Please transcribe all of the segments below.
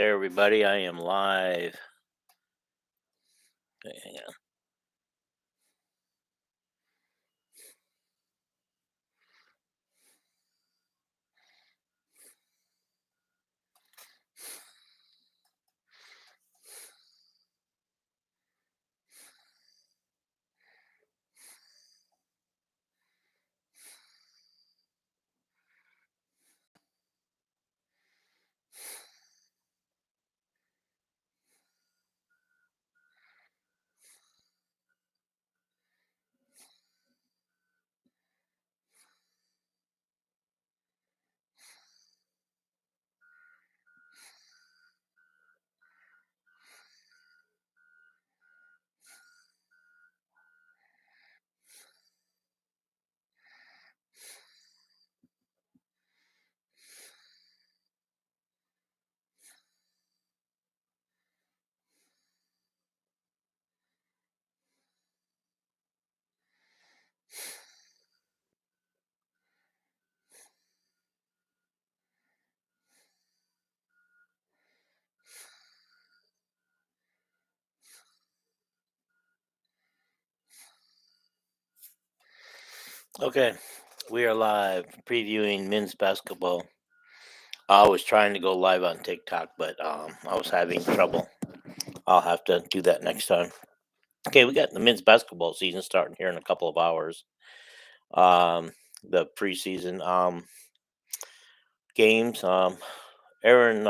There, everybody. I am live. Okay, hang on. Okay, we are live previewing men's basketball. I was trying to go live on TikTok, but I was having trouble. I'll have to do that next time. Okay, we got the men's basketball season starting here in a couple of hours. The preseason games. Aaron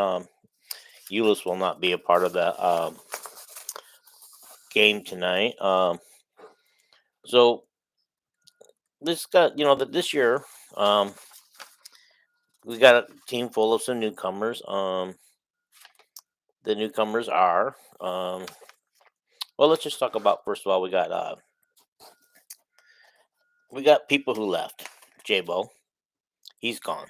Eulis will not be a part of that game tonight. So this got this year. We got a team full of some newcomers. The newcomers are well. Let's just talk about first of all. We got people who left. Jabo, he's gone.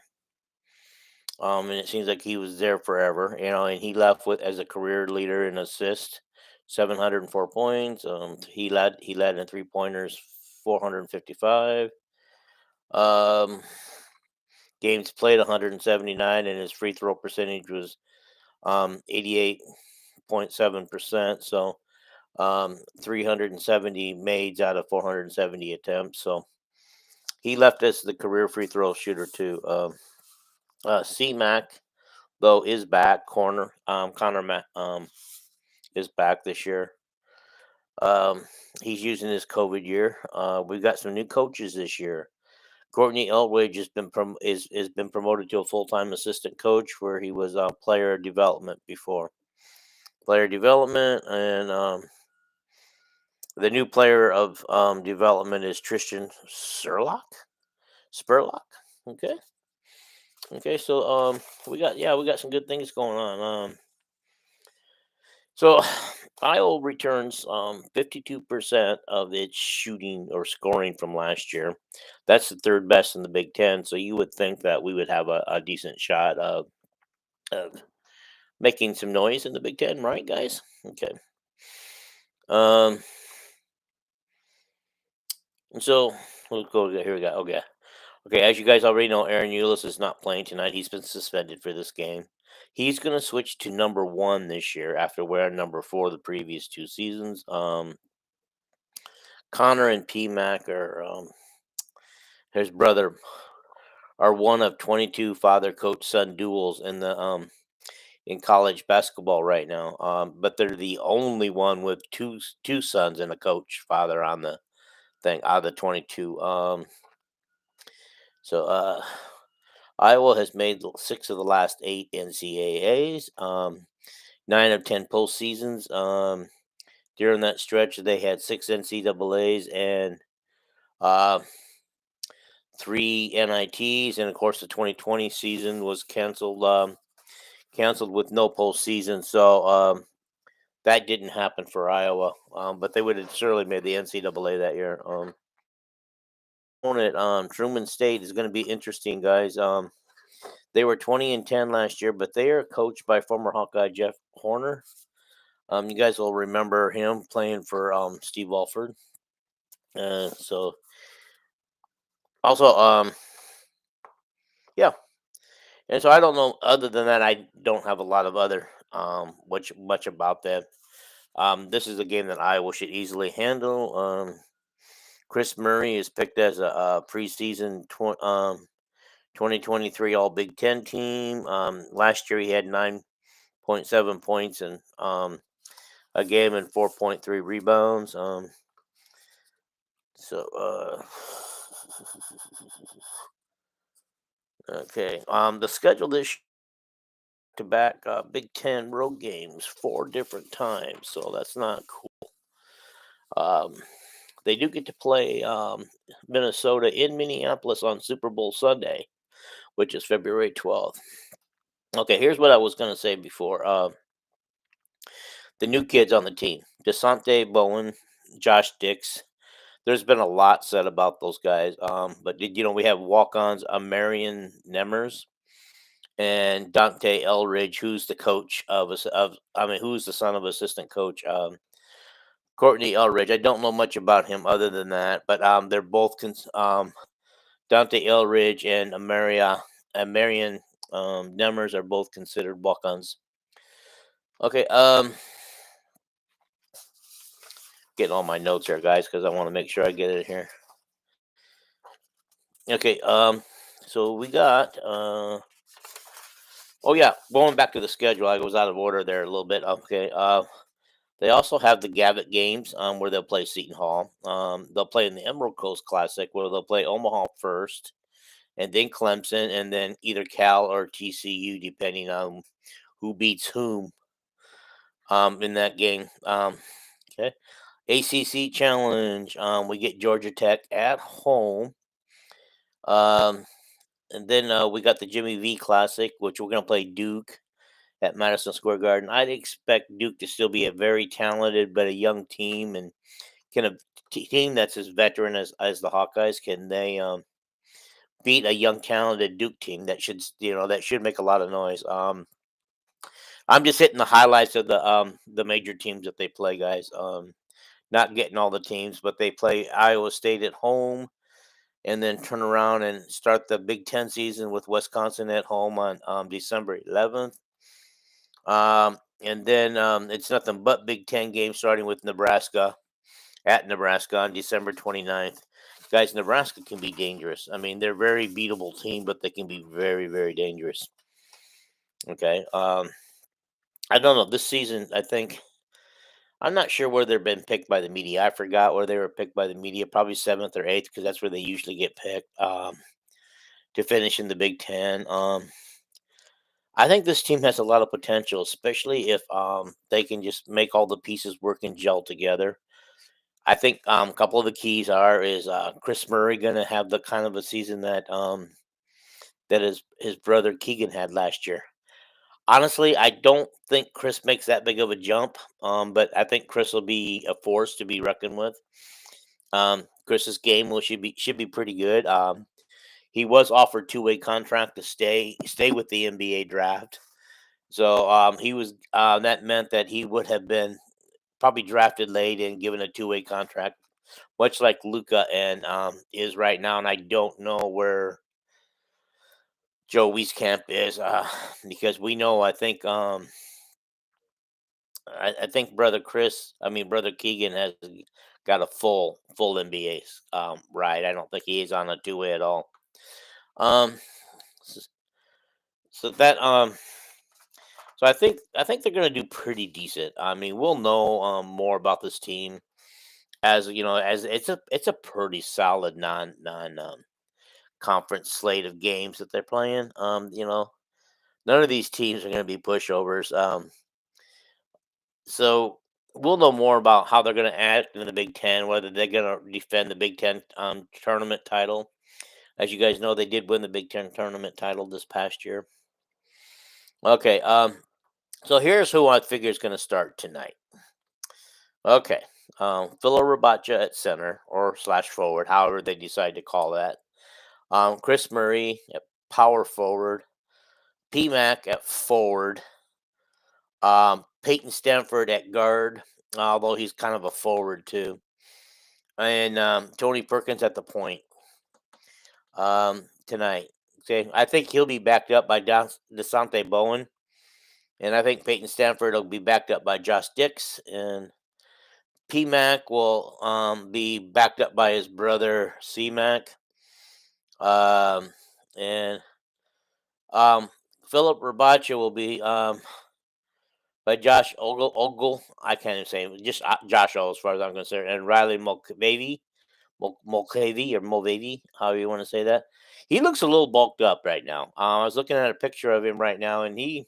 And it seems like he was there forever. And he left with as a career leader in assists, 704 points. He led in 3 pointers, 455. Um, games played 179, and his free throw percentage was 88.7%. So 370 mades out of 470 attempts. So he left as the career free throw shooter too. C-Mac though is back. Connor is back this year. He's using his COVID year. We've got some new coaches this year. Courtney Elway has been promoted to a full time assistant coach, where he was player development before. Player development, and the new player of development is Tristan Spurlock. Okay. Okay. So we got some good things going on. So Iowa returns 52% of its shooting or scoring from last year. That's the third best in the Big Ten. So you would think that we would have a decent shot of making some noise in the Big Ten, right, guys? Okay. Um. And so we'll go here. We go. Okay. Okay. As you guys already know, Aaron Eulis is not playing tonight. He's been suspended for this game. He's going to switch to number one this year after wearing number four the previous 2 seasons. Connor and P Mac are his brother are one of 22 father coach son duels in college basketball right now. But they're the only one with two sons and a coach father on the thing out of the 22. So Iowa has made 6 of the last 8 NCAAs. 9 of 10 postseasons. During that stretch, they had 6 NCAAs and uh, 3 NITs, and of course, the 2020 season was canceled with no postseason. So that didn't happen for Iowa, but they would have surely made the NCAA that year. Opponent, Truman State is going to be interesting, guys. They were 20-10 last year, but they are coached by former Hawkeye Jeff Horner. You guys will remember him playing for Steve Walford. So also, yeah. And so I don't know. Other than that, I don't have a lot of other much about them. This is a game that Iowa should easily handle. Chris Murray is picked as a preseason 2023 All Big Ten team. Last year he had 9.7 points and a game and 4.3 rebounds. So okay. The schedule this to back Big Ten road games 4 different times, so that's not cool. Um, they do get to play Minnesota in Minneapolis on Super Bowl Sunday, which is February 12th. Okay, here's what I was going to say before. The new kids on the team, Desante Bowen, Josh Dix. There's been a lot said about those guys. But we have walk-ons, Marion Nemers and Dante Elridge, who's the coach who's the son of assistant coach Courtney Elridge. I don't know much about him other than that, but they're both Dante Elridge and Marion Nemers are both considered walk-ons. Okay, getting all my notes here, guys, because I want to make sure I get it here. Okay, so we got oh yeah, going back to the schedule, I was out of order there a little bit. Okay, they also have the Gavitt games, where they'll play Seton Hall. They'll play in the Emerald Coast Classic, where they'll play Omaha first, and then Clemson, and then either Cal or TCU, depending on who beats whom in that game. Okay, ACC Challenge. We get Georgia Tech at home. And then we got the Jimmy V Classic, which we're going to play Duke at Madison Square Garden. I'd expect Duke to still be a very talented but a young team, and can a team that's as veteran as the Hawkeyes, can they beat a young talented Duke team that should make a lot of noise. I'm just hitting the highlights of the major teams that they play, guys. Not getting all the teams, but they play Iowa State at home, and then turn around and start the Big Ten season with Wisconsin at home on December 11th. And then it's nothing but Big Ten games, starting with Nebraska at Nebraska on December 29th. Guys, Nebraska can be dangerous. I mean, they're a very beatable team, but they can be very, very dangerous. Okay. I don't know. This season, I'm not sure where they've been picked by the media. I forgot where they were picked by the media. Probably 7th or 8th, because that's where they usually get picked to finish in the Big Ten. I think this team has a lot of potential, especially if they can just make all the pieces work and gel together. I think a couple of the keys is Chris Murray going to have the kind of a season that his brother Keegan had last year. Honestly, I don't think Chris makes that big of a jump, but I think Chris will be a force to be reckoned with. Chris's game should be pretty good. He was offered 2-way contract to stay with the NBA draft. So he was that meant that he would have been probably drafted late and given a 2-way contract, much like Luca and is right now. And I don't know where Joe Wieskamp is because we know I think brother Keegan has got a full NBA ride. I don't think he is on a 2-way at all. S- so that So I think they're going to do pretty decent. I mean, we'll know more about this team as as it's a pretty solid non conference slate of games that they're playing. None of these teams are going to be pushovers. So we'll know more about how they're going to act in the Big Ten, whether they're going to defend the Big Ten tournament title. As you guys know, they did win the Big Ten tournament title this past year. Okay, so here's who I figure is going to start tonight. Okay. Philo Rabacha at center or slash forward, however they decide to call that. Chris Murray at power forward. PMAC at forward. Peyton Stanford at guard, although he's kind of a forward too. And Tony Perkins at the point tonight. Okay. I think he'll be backed up by Desante Bowen. And I think Peyton Stanford will be backed up by Josh Dix, and PMac will be backed up by his brother CMac. And um, Philip Rabacha will be by Josh Ogle. I can't even say it, just Josh O, as far as I'm concerned, and Riley Mulcahy or Mulvady, however you want to say that. He looks a little bulked up right now. I was looking at a picture of him right now, and he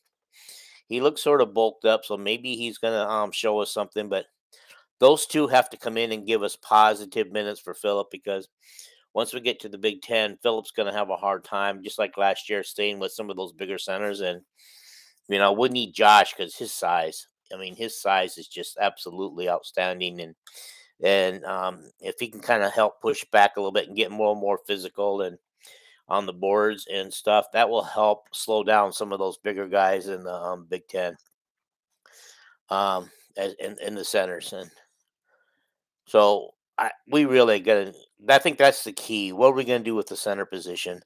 looks sort of bulked up. So maybe he's gonna show us something. But those two have to come in and give us positive minutes for Philip, because once we get to the Big Ten, Philip's gonna have a hard time, just like last year, staying with some of those bigger centers. And we need Josh because his size. I mean, his size is just absolutely outstanding, and if he can kind of help push back a little bit and get more and more physical and on the boards and stuff, that will help slow down some of those bigger guys in the Big Ten, in the centers. And so we really gonna. I think that's the key. What are we gonna do with the center position?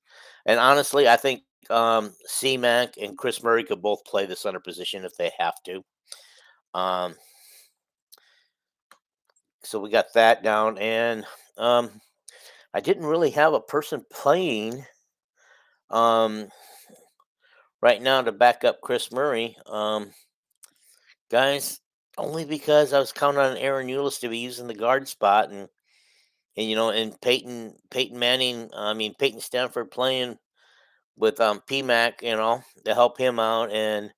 And honestly, I think C-Mac and Chris Murray could both play the center position if they have to. Um, so we got that down, and I didn't really have a person playing um, right now to back up Chris Murray, guys. Only because I was counting on Aaron Eulis to be using the guard spot, and Peyton Manning. I mean Peyton Stanford playing with PMac, to help him out, and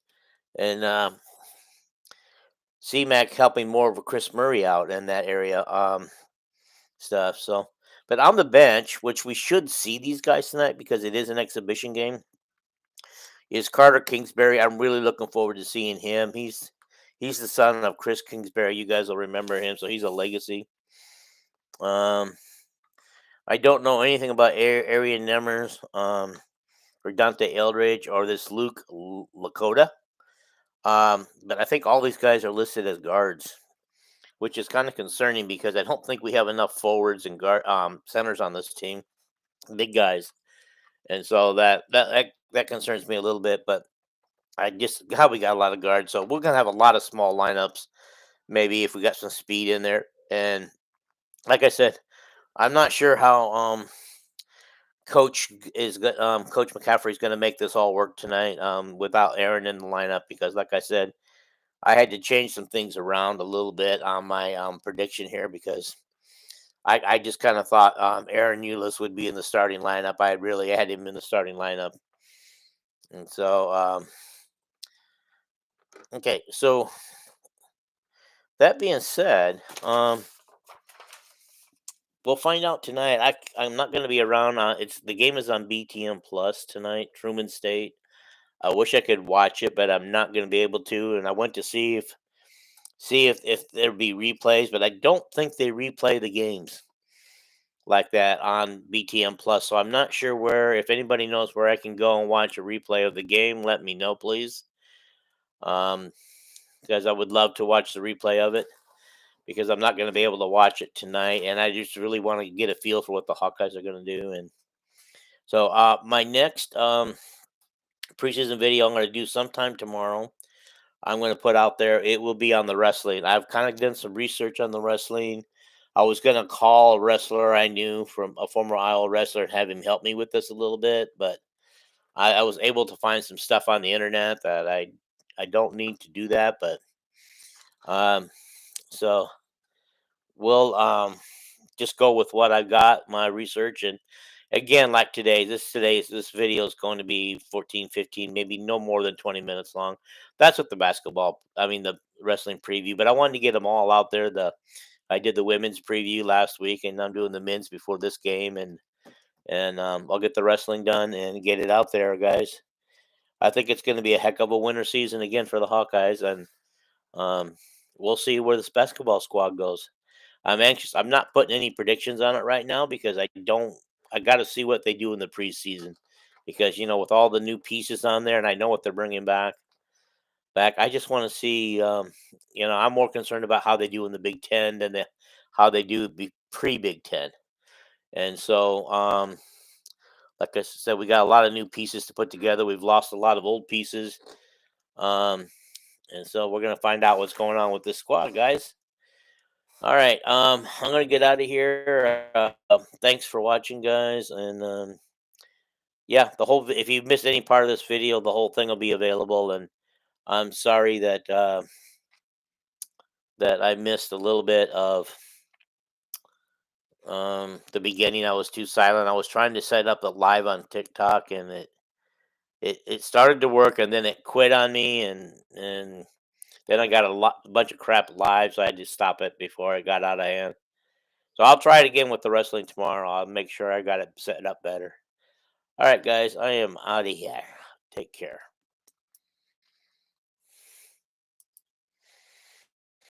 CMac helping more of a Chris Murray out in that area stuff. So, but on the bench, which we should see these guys tonight because it is an exhibition game, is Carter Kingsbury. I'm really looking forward to seeing him. He's the son of Chris Kingsbury. You guys will remember him, so he's a legacy. Um, I don't know anything about Arian Nemers, or Dante Eldridge, or this Luke Lakota. But I think all these guys are listed as guards, which is kind of concerning because I don't think we have enough forwards and guard centers on this team, big guys, and so that concerns me a little bit. But I just how we got a lot of guards, so we're gonna have a lot of small lineups. Maybe if we got some speed in there, and like I said, I'm not sure how Coach McCaffrey's going to make this all work tonight without Aaron in the lineup, because, like I said, I had to change some things around a little bit on my prediction here, because I just kind of thought Aaron Eulis would be in the starting lineup. I really had him in the starting lineup, and so okay. So that being said, we'll find out tonight. I'm not going to be around. The game is on BTN Plus tonight. Truman State. I wish I could watch it, but I'm not going to be able to. And I went to see if there'd be replays, but I don't think they replay the games like that on BTN Plus. So I'm not sure where. If anybody knows where I can go and watch a replay of the game, let me know, please. Um, because I would love to watch the replay of it, because I'm not going to be able to watch it tonight, and I just really want to get a feel for what the Hawkeyes are going to do. And so my next preseason video I'm going to do sometime tomorrow. I'm going to put out there. It will be on the wrestling. I've kind of done some research on the wrestling. I was going to call a wrestler I knew, from a former Iowa wrestler, and have him help me with this a little bit, but I was able to find some stuff on the internet that I don't need to do that, but so we'll just go with what I got, my research. And again, like this video is going to be 14, 15, maybe no more than 20 minutes long. That's what the wrestling preview, but I wanted to get them all out there. I did the women's preview last week, and I'm doing the men's before this game, and I'll get the wrestling done and get it out there, guys. I think it's going to be a heck of a winter season again for the Hawkeyes, and um, we'll see where this basketball squad goes. I'm anxious. I'm not putting any predictions on it right now, because I don't. I got to see what they do in the preseason, because with all the new pieces on there, and I know what they're bringing back. I just want to see. I'm more concerned about how they do in the Big Ten than how they do pre Big Ten. And so, like I said, we got a lot of new pieces to put together. We've lost a lot of old pieces. And so we're gonna find out what's going on with this squad, guys. All right, I'm gonna get out of here. Thanks for watching, guys, and yeah, if you missed any part of this video, the whole thing will be available. And I'm sorry that I missed a little bit of the beginning. I was too silent. I was trying to set up a live on TikTok, and it started to work, and then it quit on me, and then I got a bunch of crap live, so I had to stop it before it got out of hand. So I'll try it again with the wrestling tomorrow. I'll make sure I got it set up better. All right, guys, I am out of here. Take care.